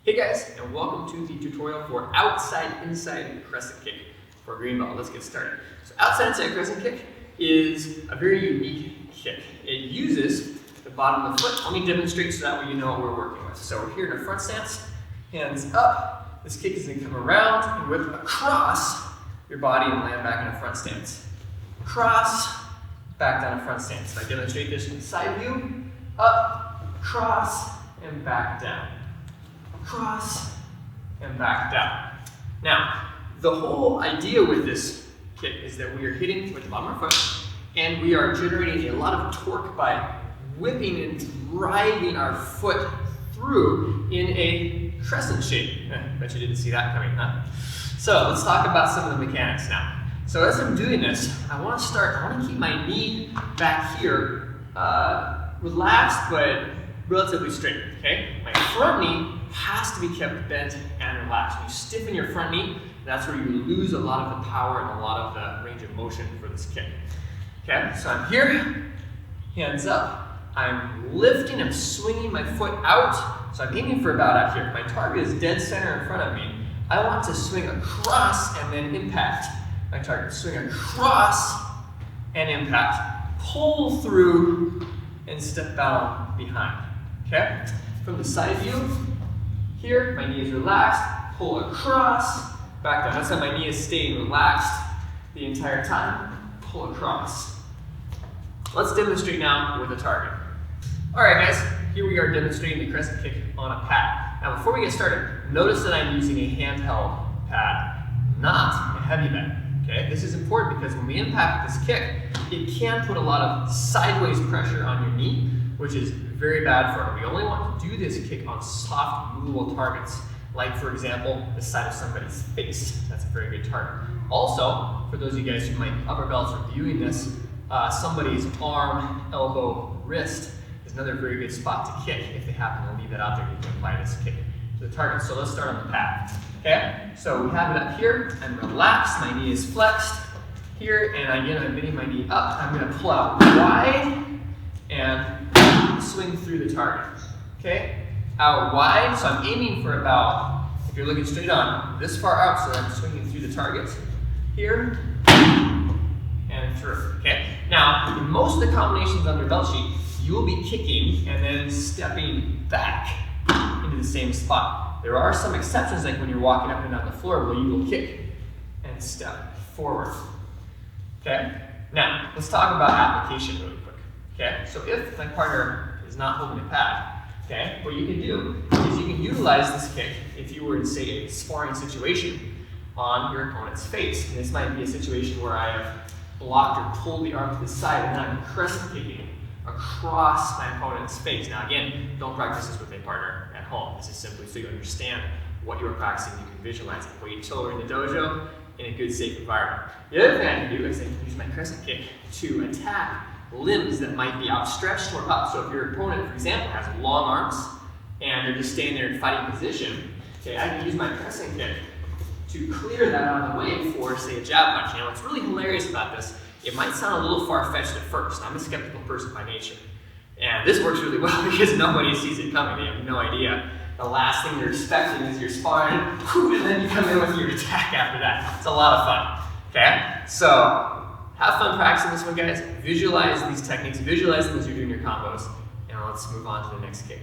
Hey guys, and welcome to the tutorial for outside-inside crescent kick for green belt. Let's get started. So outside-inside crescent kick is a very unique kick. It uses the bottom of the foot. Let me demonstrate so that way you know what we're working with. So we're here in a front stance, hands up. This kick is going to come around and whip across your body and land back in a front stance. Cross, back down to front stance. So I demonstrate this from the side view. Up, cross, and back down. Cross and back down. Now, the whole idea with this kick is that we are hitting with the bottom of our foot and we are generating a lot of torque by whipping and driving our foot through in a crescent shape. Bet you didn't see that coming, huh? So let's talk about some of the mechanics now. So as I'm doing this, I want to keep my knee back here relaxed but relatively straight, okay? My front knee has to be kept bent and relaxed. When you stiffen your front knee, that's where you lose a lot of the power and a lot of the range of motion for this kick. Okay, so I'm here, hands up. I'm lifting, I'm swinging my foot out. So I'm aiming for about out here. My target is dead center in front of me. I want to swing across and then impact. My target, swing across and impact. Pull through and step down behind. Okay, from the side view, here, my knee is relaxed, pull across, back down. That's how my knee is staying relaxed the entire time. Pull across. Let's demonstrate now with a target. All right, guys, here we are demonstrating the crescent kick on a pad. Now, before we get started, notice that I'm using a handheld pad, not a heavy bag. Okay, this is important because when we impact this kick, it can put a lot of sideways pressure on your knee, which is very bad for it. We only want to do this kick on soft, movable targets, like for example, the side of somebody's face. That's a very good target. Also, for those of you guys who might be upper belts or viewing this, somebody's arm, elbow, wrist is another very good spot to kick if they happen to leave that out there. You can apply this kick to the target. So let's start on the pad. Okay, so we have it up here. I'm relaxed, my knee is flexed here, and again, I'm bending my knee up. I'm going to pull out wide and swing through the target. Okay, out wide, so I'm aiming for about, if you're looking straight on, this far out, so I'm swinging through the target here and through. Okay, now in most of the combinations on your belt sheet, you will be kicking and then stepping back into the same spot. There are some exceptions, like when you're walking up and down the floor, where you will kick and step forward. Okay, now let's talk about application really quick. Okay, so if my partner is not holding a pad, okay, what you can do is you can utilize this kick if you were in, say, a sparring situation on your opponent's face. And this might be a situation where I have blocked or pulled the arm to the side and then I'm crescent kicking across my opponent's face. Now again, don't practice this with a partner at home. This is simply so you understand what you are practicing. You can visualize it. Wait until we're in the dojo in a good, safe environment. The other thing I can do is I can use my crescent kick to attack limbs that might be outstretched or up. So if your opponent, for example, has long arms and they're just staying there in fighting position, okay, I can use my crescent kick to clear that out of the way for, say, a jab punch. Now, what's really hilarious about this, it might sound a little far-fetched at first. I'm a skeptical person by nature. And this works really well because nobody sees it coming. They have no idea. The last thing they're expecting is you're sparring, and then you come in with your attack after that. It's a lot of fun, okay? So, have fun practicing this one, guys. Visualize these techniques. Visualize them as you're doing your combos. And let's move on to the next kick.